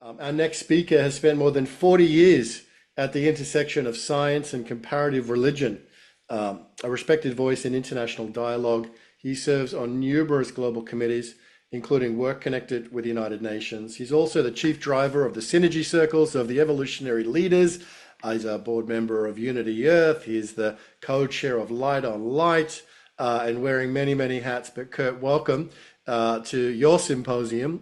Our next speaker has spent more than 40 years at the intersection of science and comparative religion, a respected voice in international dialogue. He serves on numerous global committees, including work connected with the United Nations. He's also the chief driver of the synergy circles of the evolutionary leaders. He's a board member of Unity Earth. He's the co-chair of Light on Light, and wearing many, many hats. But Kurt, welcome to your symposium.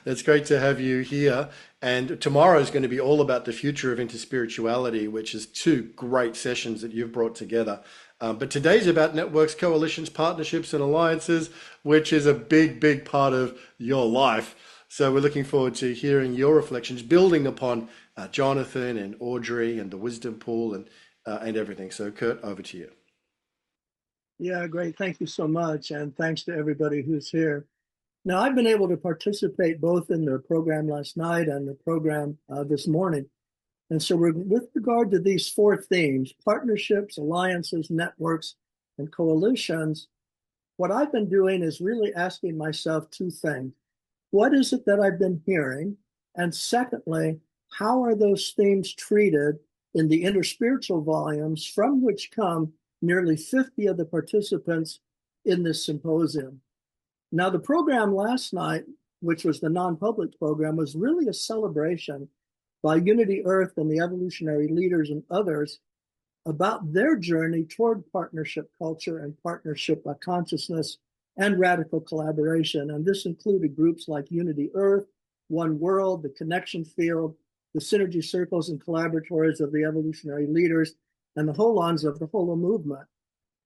It's great to have you here. And tomorrow is going to be all about the future of interspirituality, which is two great sessions that you've brought together. But today's about networks, coalitions, partnerships, and alliances, which is a big, big part of your life. So we're looking forward to hearing your reflections, building upon Jonathan and Audrey and the wisdom pool and everything. So Kurt, over to you. Yeah, great. Thank you so much. And thanks to everybody who's here. Now, I've been able to participate both in the program last night and the program this morning. And so with regard to these four themes, partnerships, alliances, networks, and coalitions, what I've been doing is really asking myself two things. What is it that I've been hearing? And secondly, how are those themes treated in the interspiritual volumes from which come nearly 50 of the participants in this symposium? Now, the program last night, which was the non-public program, was really a celebration by Unity Earth and the evolutionary leaders and others about their journey toward partnership culture and partnership consciousness and radical collaboration. And this included groups like Unity Earth, One World, the Connection Field, the Synergy Circles and Collaboratories of the evolutionary leaders, and the Holons of the Holo movement.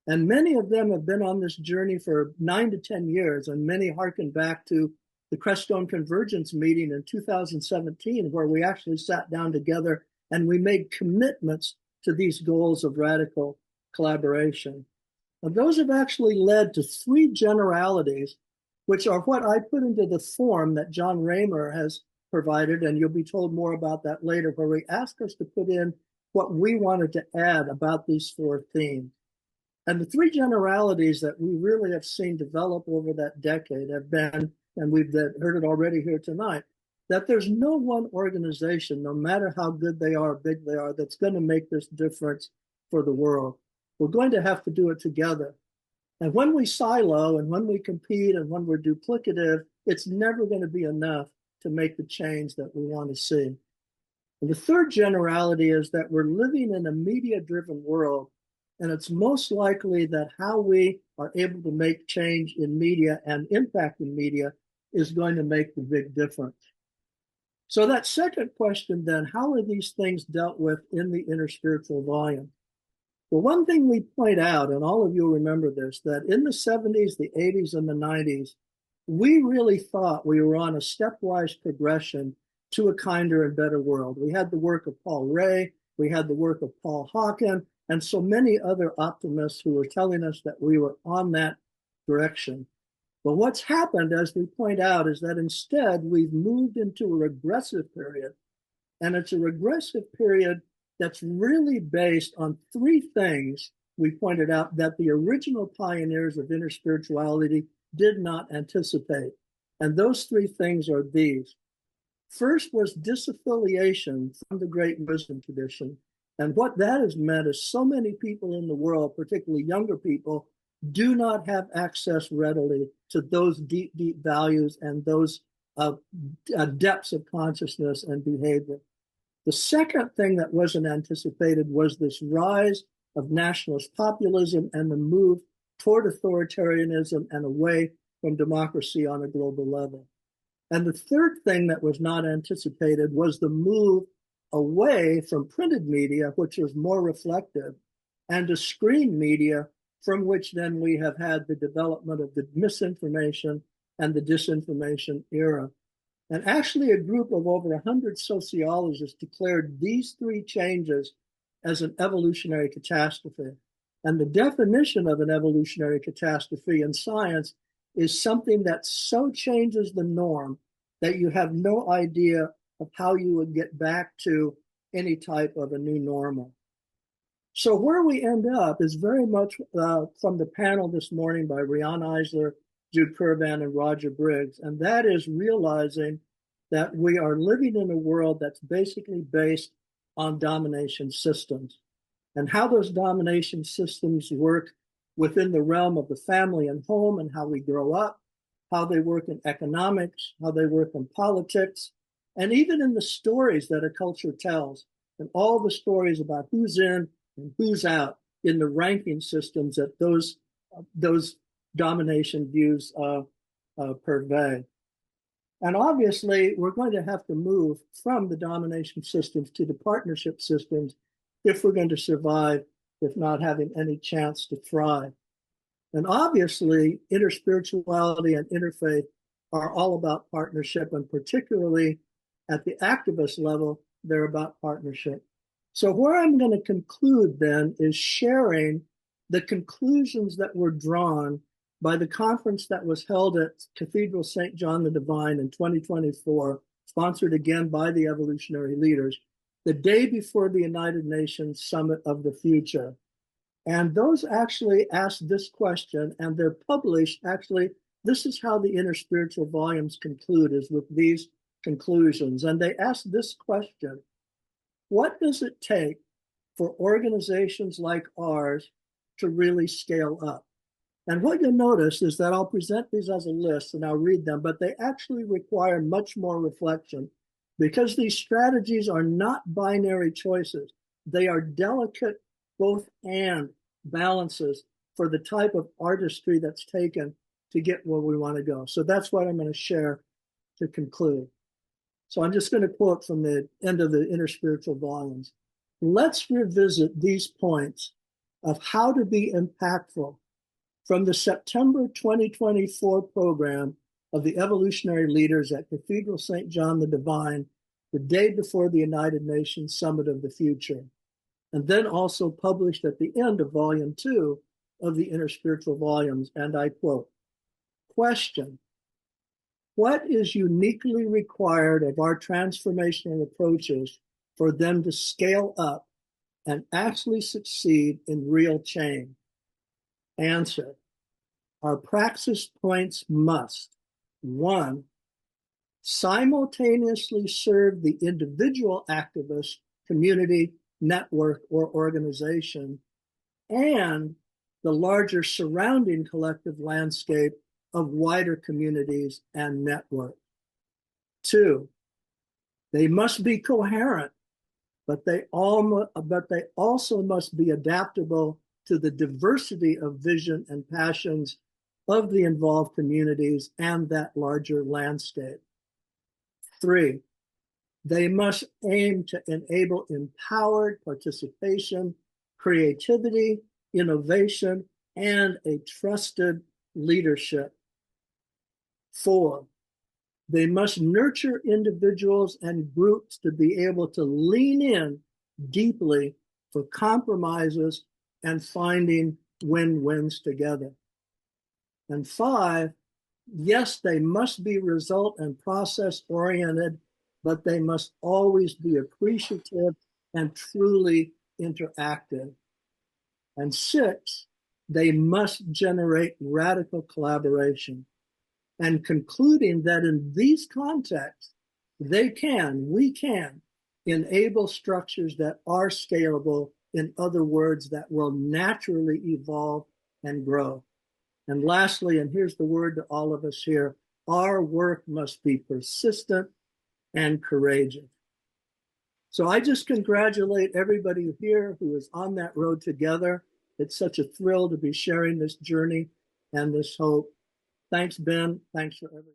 And many of them have been on this journey for 9 to 10 years, and many harken back to the Crestone Convergence meeting in 2017, where we actually sat down together and we made commitments to these goals of radical collaboration. And those have actually led to three generalities, which are what I put into the form that John Raymer has provided, and you'll be told more about that later, where we asked us to put in what we wanted to add about these four themes. And the three generalities that we really have seen develop over that decade have been, and we've heard it already here tonight, that there's no one organization, no matter how good they are, big they are, that's going to make this difference for the world. We're going to have to do it together. And when we silo and when we compete and when we're duplicative, it's never going to be enough to make the change that we want to see. And the third generality is that we're living in a media-driven world, and it's most likely that how we are able to make change in media and impact in media is going to make the big difference. So that second question then, how are these things dealt with in the interspiritual volume? Well, one thing we point out, and all of you remember this, that in the 70s, the 80s, and the 90s, we really thought we were on a stepwise progression to a kinder and better world. We had the work of Paul Ray, we had the work of Paul Hawken, and so many other optimists who were telling us that we were on that direction. But what's happened, as we point out, is that instead we've moved into a regressive period. And it's a regressive period that's really based on three things we pointed out that the original pioneers of interspirituality did not anticipate. And those three things are these. First was disaffiliation from the great wisdom tradition. And what that has meant is so many people in the world, particularly younger people, do not have access readily to those deep, deep values and those depths of consciousness and behavior. The second thing that wasn't anticipated was this rise of nationalist populism and the move toward authoritarianism and away from democracy on a global level. And the third thing that was not anticipated was the move away from printed media, which was more reflective, and to screen media, from which then we have had the development of the misinformation and the disinformation era. And actually, a group of over 100 sociologists declared these three changes as an evolutionary catastrophe. And the definition of an evolutionary catastrophe in science is something that so changes the norm that you have no idea of how you would get back to any type of a new normal. So where we end up is very much from the panel this morning by Rian Eisler, Jude Curvan, and Roger Briggs, and that is realizing that we are living in a world that's basically based on domination systems, and how those domination systems work within the realm of the family and home, and how we grow up, how they work in economics, how they work in politics, and even in the stories that a culture tells, and all the stories about who's in and who's out in the ranking systems that those domination views purvey. And obviously, we're going to have to move from the domination systems to the partnership systems if we're going to survive, if not having any chance to thrive. And obviously, interspirituality and interfaith are all about partnership, and particularly at the activist level, they're about partnership. So, where I'm going to conclude then is sharing the conclusions that were drawn by the conference that was held at Cathedral St. John the Divine in 2024, sponsored again by the evolutionary leaders, the day before the United Nations Summit of the Future. And those actually asked this question, and they're published. Actually, this is how the inner spiritual volumes conclude, is with these conclusions. And they asked this question: what does it take for organizations like ours to really scale up? And what you'll notice is that I'll present these as a list and I'll read them, but they actually require much more reflection, because these strategies are not binary choices. They are delicate both and balances for the type of artistry that's taken to get where we want to go. So that's what I'm going to share to conclude. So I'm just going to quote from the end of the Inner Spiritual Volumes. Let's revisit these points of how to be impactful from the September 2024 program of the evolutionary leaders at Cathedral St. John the Divine, the day before the United Nations Summit of the Future, and then also published at the end of Volume 2 of the Inner Spiritual Volumes. And I quote, question: what is uniquely required of our transformational approaches for them to scale up and actually succeed in real change? Answer: our praxis points must, 1, simultaneously serve the individual activist, community, network, or organization, and the larger surrounding collective landscape of wider communities and networks. 2, they must be coherent, but they also must be adaptable to the diversity of vision and passions of the involved communities and that larger landscape. 3, they must aim to enable empowered participation, creativity, innovation, and a trusted leadership. 4, they must nurture individuals and groups to be able to lean in deeply for compromises and finding win-wins together. And 5, yes, they must be result and process oriented, but they must always be appreciative and truly interactive. And 6, they must generate radical collaboration. And concluding that in these contexts, we can enable structures that are scalable, in other words, that will naturally evolve and grow. And lastly, and here's the word to all of us here, our work must be persistent and courageous. So I just congratulate everybody here who is on that road together. It's such a thrill to be sharing this journey and this hope. Thanks, Ben. Thanks for everything.